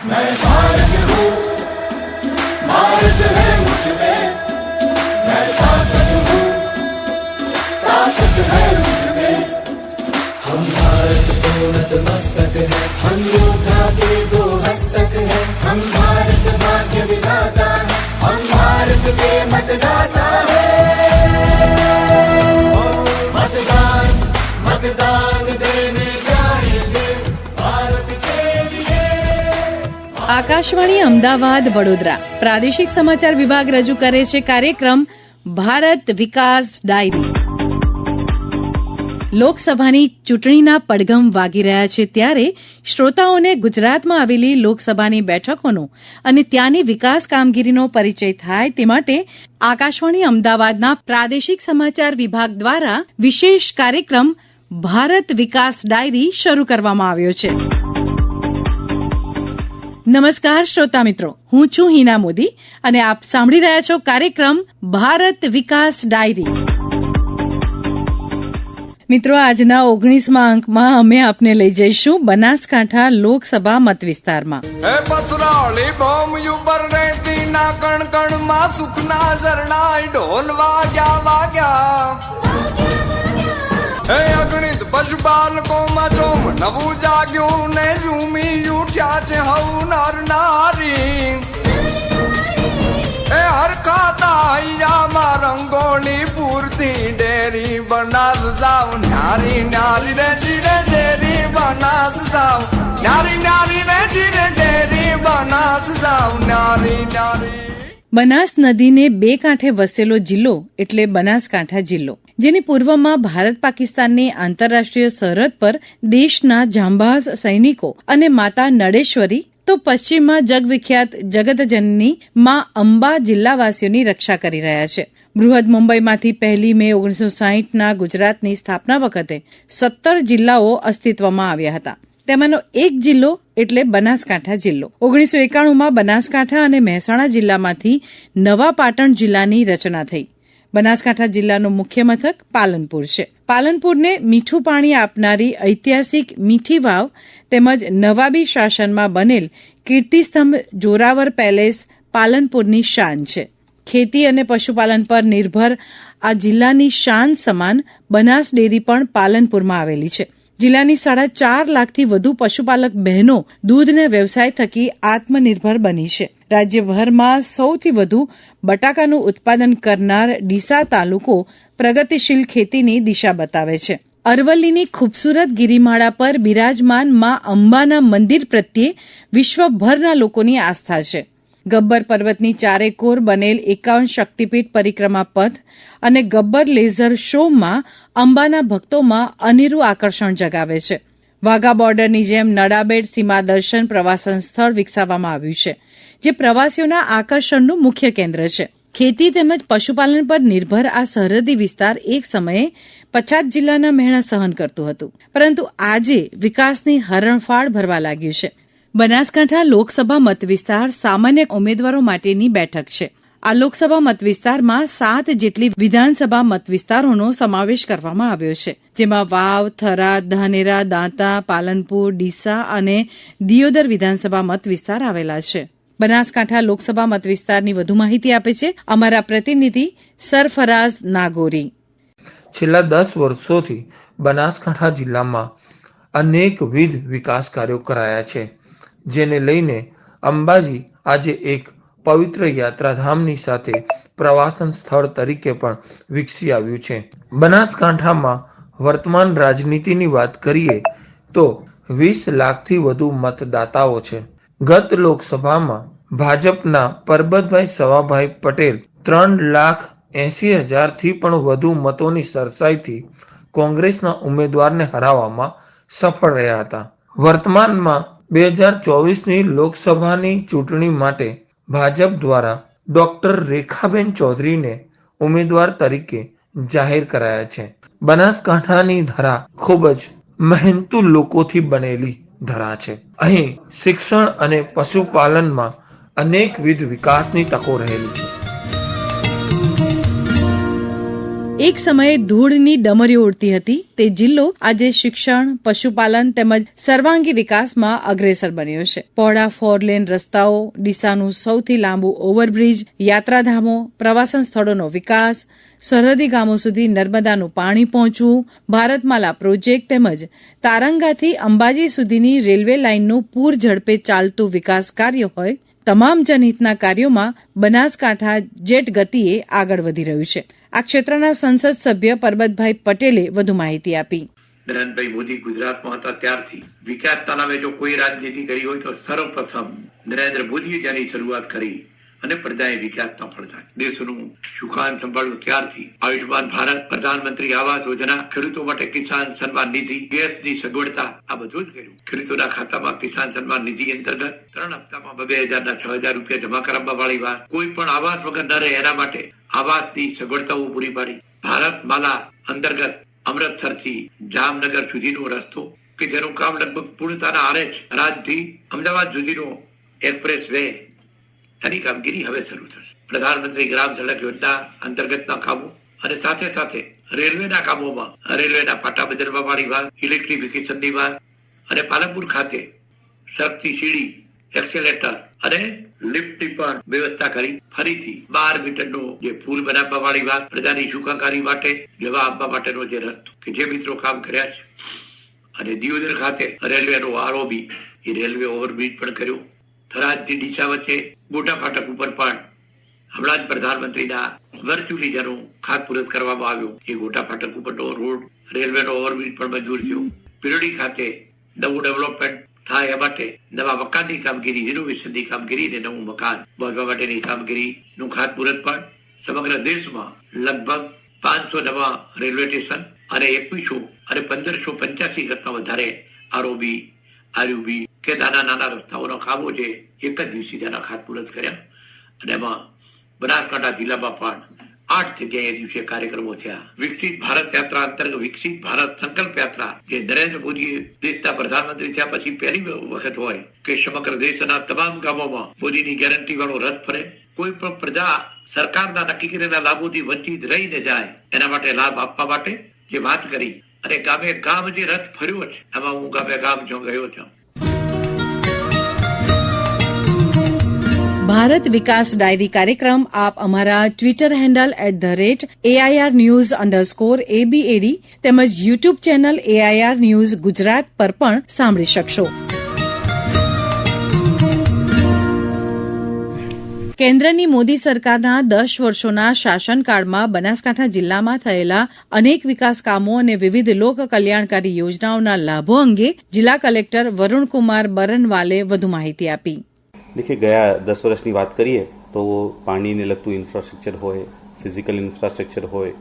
मैं भारत हूँ, भारत है मुझ में, मैं ताकत हूँ, ताकत है मुझ में। हम भारत को नतमस्तक है, हम योद्धा के दो हस्तक है। हम भारत भाग्य विधाता है, हम भारत के मतदाता है। मतदान मतदान देने जाएंगे भारत के लिए। આકાશવાણી અમદાવાદ વડોદરા પ્રાદેશિક સમાચાર વિભાગ રજૂ કરે છે કાર્યક્રમ ભારત વિકાસ ડાયરી. લોકસભાની ચૂંટણીના પડઘમ વાગી રહ્યા છે ત્યારે શ્રોતાઓને ગુજરાતમાં આવેલી લોકસભાની બેઠકોનો અને ત્યાંની વિકાસ કામગીરીનો પરિચય થાય તે માટે આકાશવાણી અમદાવાદના પ્રાદેશિક સમાચાર વિભાગ દ્વારા વિશેષ કાર્યક્રમ ભારત વિકાસ ડાયરી શરૂ કરવામાં આવ્યો છે. નમસ્કાર શ્રોતા મિત્રો, હું છું હિના મોદી અને આપ સાંભળી રહ્યા છો કાર્યક્રમ ભારત વિકાસ ડાયરી. મિત્રો, આજના 19મા અંકમાં અમે આપને લઈ જઈશું બનાસકાંઠા લોકસભા મતવિસ્તારમાં. પથરાળી બોમ ઉપર રહેતી ના કણ કણમાં સુખના શરણાઈ ઢોલ વાગ્યા હે અગણિત પશુપાલકોમાં જોમ નવું જાગ્યું ને ઝૂમી ઉઠ્યા છે હવ નર નારી. એ હરખાતા હૈયામાં રંગોળી પૂરતી ડેરી બનાસ સાવ નારી નારી રે જીરે ડેરી બનાસ સાવ નારી નારી રે જીરે ડેરી બનાસ સાવ નારી નારી. બનાસ નદીને બે કાંઠે વસેલો જિલ્લો એટલે બનાસકાંઠા જિલ્લો, જેની પૂર્વમાં ભારત પાકિસ્તાનની આંતરરાષ્ટ્રીય સરહદ પર દેશના જાંબાઝ સૈનિકો અને માતા નળેશ્વરી તો પશ્ચિમમાં જગવિખ્યાત જગતજનની માં અંબા જિલ્લાવાસીઓની રક્ષા કરી રહ્યા છે. બૃહદ મુંબઈમાંથી 1 મે 1960ના ગુજરાતની સ્થાપના વખતે 17 જિલ્લાઓ અસ્તિત્વમાં આવ્યા હતા. તેમાંનો એક જિલ્લો એટલે બનાસકાંઠા જિલ્લો. 1991માં બનાસકાંઠા અને મહેસાણા જિલ્લામાંથી નવા પાટણ જિલ્લાની રચના થઈ. બનાસકાંઠા જિલ્લાનું મુખ્ય મથક પાલનપુર છે. પાલનપુરને મીઠું પાણી આપનારી ઐતિહાસિક મીઠી વાવ તેમજ નવાબી શાસનમાં બનેલ કીર્તિસ્તંભ જોરાવર પેલેસ પાલનપુરની શાન છે. ખેતી અને પશુપાલન પર નિર્ભર આ જિલ્લાની શાન સમાન બનાસ ડેરી પણ પાલનપુરમાં આવેલી છે. જિલ્લાની 4.5 લાખથી વધુ પશુપાલક બહેનો દૂધના વ્યવસાય થકી આત્મનિર્ભર બની છે. રાજ્યભરમાં સૌથી વધુ બટાકાનું ઉત્પાદન કરનાર ડીસા તાલુકો પ્રગતિશીલ ખેતીની દિશા બતાવે છે. અરવલ્લીની ખૂબસૂરત ગિરિમાળા પર બિરાજમાન માં અંબાના મંદિર પ્રત્યે વિશ્વભરના લોકોની આસ્થા છે. ગબ્બર પર્વતની ચારેકોર બનેલ 51 શક્તિપીઠ પરિક્રમા પથ અને ગબ્બર લેઝર શોમાં અંબાના ભક્તોમાં અનેરું આકર્ષણ જગાવે છે. વાઘા બોર્ડરની જેમ નડાબેટ સીમા દર્શન પ્રવાસન સ્થળ વિકસાવવામાં આવ્યું છે, જે પ્રવાસીઓના આકર્ષણનું મુખ્ય કેન્દ્ર છે. ખેતી તેમજ પશુપાલન પર નિર્ભર આ સરહદી વિસ્તાર એક સમયે પછાત જિલ્લાના મહેણા સહન કરતું હતું, પરંતુ આજે વિકાસની હરણફાળ ભરવા લાગ્યું છે. બનાસકાંઠા લોકસભા મતવિસ્તાર સામાન્ય ઉમેદવારો માટેની બેઠક છે. આ લોકસભા મતવિસ્તારમાં 7 જેટલી વિધાનસભા મતવિસ્તારોનો સમાવેશ કરવામાં આવ્યો છે, જેમાં વાવ, થરાદ, ધાનેરા, દાંતા, પાલનપુર, ડીસા અને દિયોદર વિધાનસભા મતવિસ્તાર આવેલા છે. બનાસકાંઠા લોકસભા મતવિસ્તારની વધુ માહિતી આપે છે અમારા પ્રતિનિધિ સરફરાઝ નાગોરી. છેલ્લા 10 વર્ષોથી બનાસકાંઠા જિલ્લામાં અનેકવિધ વિકાસ કાર્યો કરાયા છે, જેને લઈને અંબાજી આજે એક પવિત્ર યાત્રાધામની સાથે પ્રવાસન સ્થળ તરીકે પણ વિકસી આવ્યું છે. બનાસકાંઠામાં વર્તમાન રાજનીતિની વાત કરીએ તો 20 લાખથી વધુ મતદાતાઓ છે. ગત લોકસભામાં ભાજપના પરબતભાઈ સવાભાઈ પટેલ 3,80,000થી પણ વધુ મતોની સરસાઈથી કોંગ્રેસના ઉમેદવારને હરાવવામાં સફળ રહ્યા હતા. વર્તમાનમાં 2024ની લોકસભાની ચૂંટણી માટે ભાજપ દ્વારા ડોક્ટર રેખાબેન ચૌધરીને ઉમેદવાર તરીકે જાહેર કરાયા છે. બનાસકાંઠાની ધરા ખૂબ જ મહેનતુ લોકોથી બનેલી ધરા છે. અહીં શિક્ષણ અને પશુપાલનમાં અનેકવિધ વિકાસની તકો રહેલી છે. એક સમયે ધૂળની ડમરીઓ ઉડતી હતી તે જિલ્લો આજે શિક્ષણ, પશુપાલન તેમજ સર્વાંગી વિકાસમાં અગ્રેસર બન્યો છે. પહોળા 4 લેન રસ્તાઓ, ડીસાનું સૌથી લાંબુ ઓવરબ્રિજ, યાત્રાધામો, પ્રવાસન સ્થળોનો વિકાસ, સરહદી ગામો સુધી નર્મદાનું પાણી પહોંચવું, ભારતમાલા પ્રોજેક્ટ તેમજ તારંગાથી અંબાજી સુધીની રેલવે લાઇનનું પૂર ઝડપે ચાલતું વિકાસ કાર્ય હોય, તમામ જનહિતના કાર્યોમાં બનાસકાંઠા જેટ ગતિએ આગળ વધી રહ્યું છે. આ ક્ષેત્રના સંસદ સભ્ય પરબતભાઈ પટેલે વધુ માહિતી આપી. નરેન્દ્રભાઈ મોદી ગુજરાતમાં હતા ત્યારથી વિકાસના નામે જો કોઈ રાજનીતિ કરી હોય તો સર્વપ્રથમ નરેન્દ્ર મોદીએ ત્યાંની શરૂઆત કરી અને પ્રજાએ વિકાસના ફળતા દેશનું સુખાન સંભાળ્યું ત્યારથી આયુષ્માન ભારત, પ્રધાનમંત્રી આવાસ યોજના, ખેડૂતો માટે કિસાન સન્માન નિધિ, ગેસની સગવડતા, આ બધું જ કર્યું. ખેડૂતોના ખાતામાં કિસાન સન્માન નિધિ અંતર્ગત 3 હપ્તામાં 2,000 ના 6,000 રૂપિયા જમા કરાવવા વાળી વાત. કોઈ પણ આવાસ વગર ન રહે એના માટે આવાસની સગવડતાઓ પૂરી પાડી. ભારત માલા અંતર્ગત અમૃતસરથી જામનગર સુધીનો રસ્તો કે જેનું કામ લગભગ પૂર્ણતાના આરે જ રાજથી અમદાવાદ સુધીનો એક્સપ્રેસ વે, તેની કામગીરી હવે શરૂ થશે. પ્રધાનમંત્રી ગ્રામ સડક યોજના અંતર્ગતના કામો અને સાથે સાથે રેલવેના કામોમાં રેલવેના પાટા બદલવા વાળી વાત, ઇલેક્ટ્રિફિકેશનની વાત અને પાલનપુર ખાતે સરકતી સીડી, એક્સેલેટર અને લિફ્ટની પણ વ્યવસ્થા કરી ફરીથી 12 મીટરનો જે પુલ બનાવવા વાળી વાત, પ્રજાની સુખાકારી માટે જવા આપવા માટેનો જે રસ્તો કે જે મિત્રો કામ કર્યા છે. અને દિયોદર ખાતે રેલવેનો આરઓબી, એ રેલવે ઓવરબ્રિજ પણ કર્યો. થરાદથી ડીસા વચ્ચે મોટા ફાટક ઉપર પણ હમણાં જ પ્રધાનમંત્રીના વર્ચ્યુઅલી જેનું ખાતમુહૂર્ત કરવામાં આવ્યું. એ મોટા ફાટક ઉપરનો રોડ, રેલવેનો ઓવરબ્રિજ પણ મંજૂર થયો. પીરડી ખાતે નવું ડેવલપમેન્ટ થાય એ માટે નવા મકાનની કામગીરી, રિનોવેશનની કામગીરી અને નવું મકાન બાંધવા માટેની કામગીરીનું ખાતમુહૂર્ત પણ. સમગ્ર દેશમાં લગભગ 500 નવા રેલવે સ્ટેશન અને 2100 અને 1585 કરતા વધારે આરઓબી, આરયુબી કે નાના રસ્તાઓના કામો છે એક જ દિવસે તેના ખાતમુહૂર્ત કર્યા. અને એમાં બનાસકાંઠા જિલ્લામાં પણ 8 જગ્યાએ દિવસે કાર્યક્રમો થયા. વિકસિત ભારત યાત્રા અંતર્ગત વિકસિત ભારત સંકલ્પ યાત્રા, જે નરેન્દ્ર મોદી દેશના પ્રધાનમંત્રી થયા પછી પહેલી વખત હોય કે સમગ્ર દેશના તમામ ગામોમાં મોદીની ગેરંટી વાળો રથ ફરે. કોઈ પણ પ્રજા સરકારના નક્કી કરેલા લાભોથી વંચિત રહી ન જાય એના માટે લાભ આપવા માટે જે વાત કરી. અને ગામે ગામ જે રથ ફર્યો છે એમાં હું ગામે ગામ જો ગયો છું. ભારત વિકાસ ડાયરી કાર્યક્રમ આપ અમારા ટ્વિટર હેન્ડલ @AIRnews_ABAD તેમજ YouTube channel AIR news Gujarat પર પણ સાંભળી શકશો. કેન્દ્રની મોદી સરકારના 10 વર્ષોના શાસનકાળમાં બનાસકાંઠા જિલ્લામાં થયેલા અનેક વિકાસ કામો અને વિવિધ લોક કલ્યાણકારી યોજનાઓના લાભો અંગે જિલ્લા કલેક્ટર વરુણકુમાર બરનવાલે વધુ માહિતી આપી. देखिए, ગયા 10 વર્ષની વાત કરીએ તો પાણીને લગતું ઇન્ફ્રાસ્ટ્રક્ચર હોય, ફિઝિકલ ઇન્ફ્રાસ્ટ્રક્ચર હોય,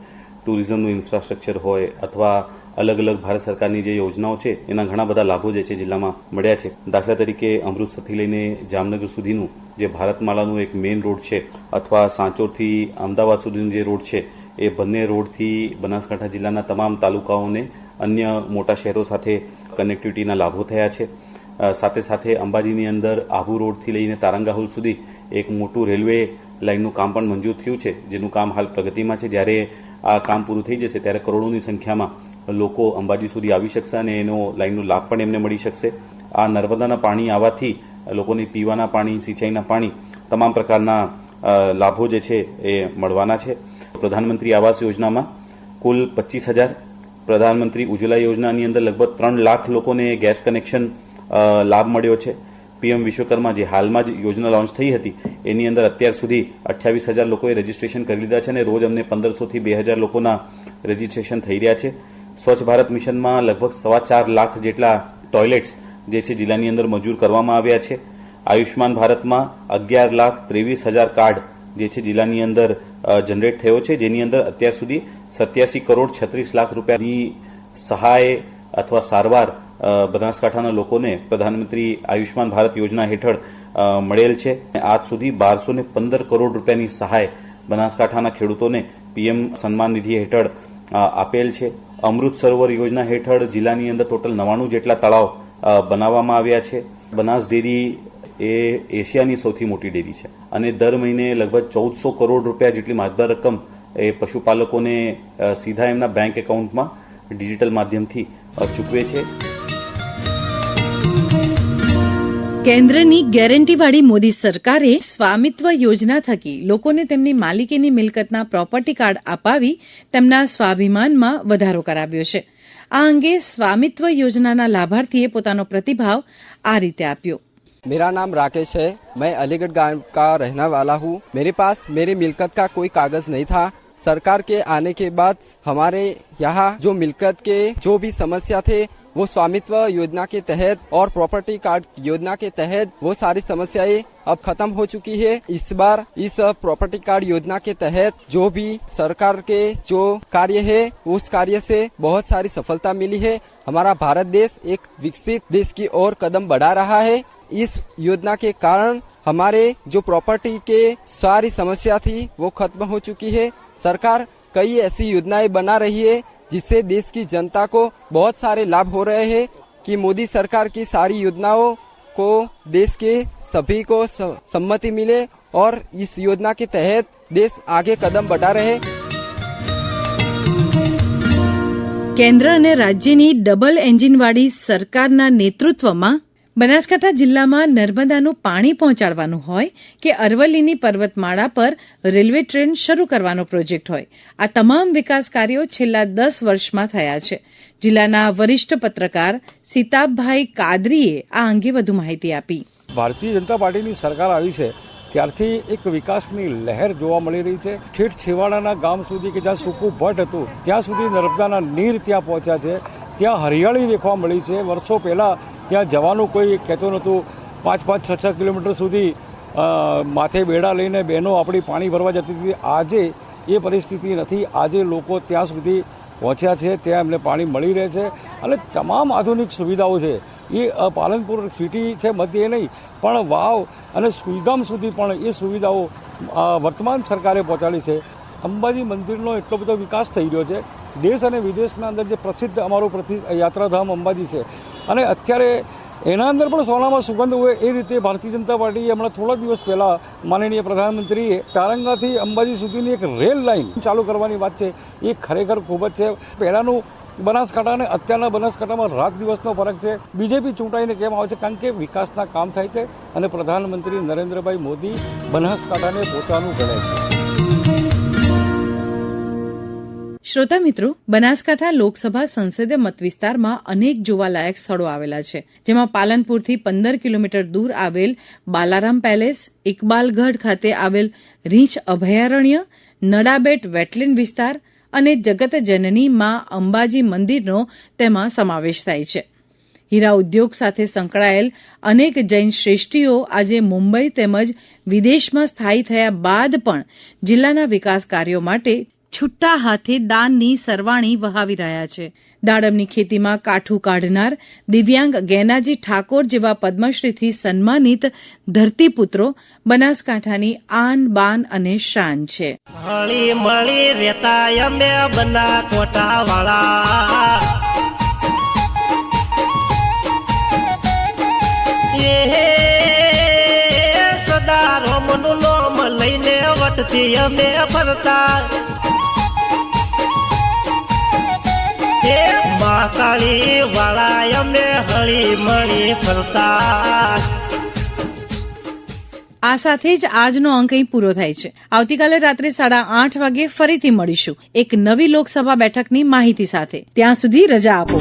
ટુરિઝમનું ઇન્ફ્રાસ્ટ્રક્ચર હોય અથવા અલગ અલગ ભારત સરકારની જે યોજનાઓ છે એના ઘણા બધા લાભો જે છે જિલ્લામાં મળ્યા છે. દાખલા તરીકે અમૃતસરથી લઈને જામનગર સુધીનું જે ભારતમાલાનું એક મેઇન રોડ છે અથવા સાંચોરથી અમદાવાદ સુધીનો જે રોડ છે એ બંને રોડથી બનાસકાંઠા જિલ્લાના તમામ તાલુકાઓને અન્ય મોટા શહેરો સાથે કનેક્ટિવિટીના લાભો થયા છે. સાથે સાથે અંબાજીની અંદર આબુ રોડથી લઈને તારંગાહુલ સુધી એક મોટું રેલવે લાઇનનું કામ પણ મંજૂર થયું છે, જેનું કામ હાલ પ્રગતિમાં છે. જ્યારે આ કામ પૂરું થઈ જશે ત્યારે કરોડોની સંખ્યામાં લોકો અંબાજી સુધી આવી શકશે અને એનો લાઇનનો લાભ પણ એમને મળી શકશે. આ નર્મદાના પાણી આવવાથી લોકોને પીવાના પાણી, સિંચાઈના પાણી, તમામ પ્રકારના લાભો જે છે એ મળવાના છે. પ્રધાનમંત્રી આવાસ યોજનામાં કુલ 25,000, પ્રધાનમંત્રી ઉજ્જવલા યોજનાની અંદર લગભગ 3 લાખ લોકોને ગેસ કનેક્શન લાભ મળ્યો છે. પીએમ વિશ્વકર્મા જે હાલમાં જ યોજના લોન્ચ થઈ હતી એની અંદર અત્યાર સુધી 28,000 લોકોએ રજીસ્ટ્રેશન કરી લીધા છે અને રોજ અમને 1,500 થી 2,000 લોકોના રજીસ્ટ્રેશન થઈ રહ્યા છે. સ્વચ્છ ભારત મિશનમાં લગભગ 4.25 લાખ જેટલા ટોયલેટ્સ જે છે જિલ્લાની અંદર મંજૂર કરવામાં આવ્યા છે. આયુષ્માન ભારતમાં 11,23,000 કાર્ડ જે છે જિલ્લાની અંદર જનરેટ થયો છે, જેની અંદર અત્યાર સુધી 87,36,00,000 રૂપિયાની સહાય અથવા સારવાર બનાસકાંઠાના લોકોને પ્રધાનમંત્રી આયુષ્માન ભારત યોજના હેઠળ મળેલ છે. આજ સુધી 1,215 કરોડ રૂપિયાની સહાય બનાસકાંઠાના ખેડૂતોને પીએમ સન્માન નિધિ હેઠળ આપેલ છે. અમૃત સરોવર યોજના હેઠળ જિલ્લાની અંદર ટોટલ 99 જેટલા તળાવ બનાવવામાં આવ્યા છે. બનાસ ડેરી એ એશિયાની સૌથી મોટી ડેરી છે અને દર મહિને લગભગ 1,400 કરોડ રૂપિયા જેટલી માતબર રકમ એ પશુપાલકોને સીધા એમના બેંક એકાઉન્ટમાં ડિજિટલ માધ્યમથી ચૂકવે છે. કેન્દ્રની ગેરંટીવાળી મોદી સરકારે સ્વામિત્વ યોજના થકી લોકોને તેમની માલિકીની મિલકતના પ્રોપર્ટી કાર્ડ અપાવી તેમના સ્વાભિમાનમાં વધારો કરાવ્યો છે. આ અંગે સ્વામિત્વ યોજનાના લાભાર્થીએ પોતાનો પ્રતિભાવ આ રીતે આપ્યો. मेरा नाम राकेश है. मैं अलीगढ़ गांव का रहने वाला हूँ. मेरे पास मेरी मिल्कत का कोई कागज नहीं था. सरकार के आने के बाद हमारे यहाँ जो मिल्कत के जो भी समस्या थे वो स्वामित्व योजना के तहत और प्रॉपर्टी कार्ड योजना के तहत वो सारी समस्याएं अब खत्म हो चुकी है. इस बार इस प्रॉपर्टी कार्ड योजना के तहत जो भी सरकार के जो कार्य है उस कार्य से बहुत सारी सफलता मिली है. हमारा भारत देश एक विकसित देश की ओर कदम बढ़ा रहा है. इस योजना के कारण हमारे जो प्रॉपर्टी के सारी समस्या थी वो खत्म हो चुकी है. सरकार कई ऐसी योजनाएं बना रही है जिससे देश की जनता को बहुत सारे लाभ हो रहे हैं कि मोदी सरकार की सारी योजनाओं को देश के सभी को सम्मति मिले और इस योजना के तहत देश आगे कदम बढ़ा रहे. કેન્દ્ર અને રાજ્યની ડબલ એન્જિનવાળી સરકારના નેતૃત્વમાં બનાસકાંઠા જિલ્લામાં નર્મદાનું પાણી પહોંચાડવાનું હોય કે અરવલ્લીની પર્વતમાળા પર રેલવે ટ્રેન શરૂ કરવાનો પ્રોજેક્ટ હોય, આ તમામ વિકાસ કાર્યો છેલ્લા 10 વર્ષમાં થયા છે. જિલ્લાના વરિષ્ઠ પત્રકાર સિતાબભાઈ કાદરીએ આ અંગે વધુ માહિતી આપી. ભારતીય જનતા પાર્ટીની સરકાર આવી છે ત્યારથી એક વિકાસની લહેર જોવા મળી રહી છે. ઠેઠ છેવાડાના ગામ સુધી કે જ્યાં સૂકું ભટ્ટ હતું ત્યાં સુધી નર્મદાના નીર ત્યાં પહોંચ્યા છે. ત્યાં હરિયાળી દેખવા મળી છે. વર્ષો પહેલાં ત્યાં જવાનું કોઈ કહેતું નહોતું. 5-5, 6-6 કિલોમીટર સુધી માથે બેડા લઈને બહેનો આપણી પાણી ભરવા જતી હતી. આજે એ પરિસ્થિતિ નથી. આજે લોકો ત્યાં સુધી પહોંચ્યા છે, ત્યાં એમને પાણી મળી રહે છે અને તમામ આધુનિક સુવિધાઓ છે. એ પાલનપુર સિટી છે મધ્ય નહીં પણ વાવ અને સુઈગામ સુધી પણ એ સુવિધાઓ વર્તમાન સરકારે પહોંચાડી છે. અંબાજી મંદિરનો એટલો બધો વિકાસ થઈ રહ્યો છે. દેશ અને વિદેશના અંદર જે પ્રસિદ્ધ અમારું યાત્રાધામ અંબાજી છે અને અત્યારે એના અંદર પણ સોનામાં સુગંધ હોય એ રીતે ભારતીય જનતા પાર્ટીએ હમણાં થોડા દિવસ પહેલાં માનનીય પ્રધાનમંત્રીએ તારંગાથી અંબાજી સુધીની એક રેલ લાઇન ચાલુ કરવાની વાત છે. એ ખરેખર ખૂબ જ છે. પહેલાંનું બનાસકાંઠા અને અત્યારના બનાસકાંઠામાં રાત દિવસનો ફરક છે. બીજેપી ચૂંટાઈને કેમ આવે છે? કારણ કે વિકાસના કામ થાય છે અને પ્રધાનમંત્રી નરેન્દ્રભાઈ મોદી બનાસકાંઠાને પોતાનું ગણે છે. શ્રોતા મિત્રો, બનાસકાંઠા લોકસભા સંસદીય મતવિસ્તારમાં અનેક જોવાલાયક સ્થળો આવેલા છે, જેમાં પાલનપુરથી 15 કિલોમીટર દૂર આવેલ બાલારામ પેલેસ, ઇકબાલગઢ ખાતે આવેલ રીંછ અભયારણ્ય, નડાબેટ વેટલેન્ડ વિસ્તાર અને જગતજનની માં અંબાજી મંદિરનો તેમાં સમાવેશ થાય છે. હીરા ઉદ્યોગ સાથે સંકળાયેલ અનેક જૈન શ્રેષ્ઠીઓ આજે મુંબઈ તેમજ વિદેશમાં સ્થાયી થયા બાદ પણ જિલ્લાના વિકાસ કાર્યો માટે છુટ્ટા હાથે દાનની સરવાણી વહાવી રહ્યા છે. દાડમની ખેતીમાં કાઠું કાઢનાર દિવ્યાંગ ગેનાજી ઠાકોર જેવા પદ્મશ્રીથી સન્માનિત ધરતીપુત્રો બનાસકાંઠાની આન બાન અને શાન છે. હળી મળી રેતા અમે બનાસકોટા વાળા સદા રોમનું નામ લઈને વટથી અમે ફરતા. મહાકાળી વાળા અમે હળી મળી ફરતા. આ સાથે જ આજનો અંક અહીં પૂરો થાય છે. આવતીકાલે રાત્રે 8:30 વાગે ફરીથી મળીશું એક નવી લોકસભા બેઠકની માહિતી સાથે. ત્યાં સુધી રજા આપો.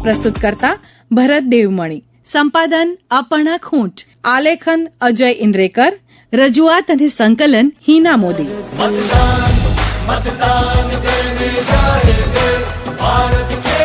પ્રસ્તુત કરતા ભરત દેવમણી, સંપાદન અપર્ણા ખૂંટ, આલેખન અજય ઇન્દ્રેકર, રજૂઆત અને સંકલન હિના મોદી. मतदान मतदान करने जाएंगे भारत के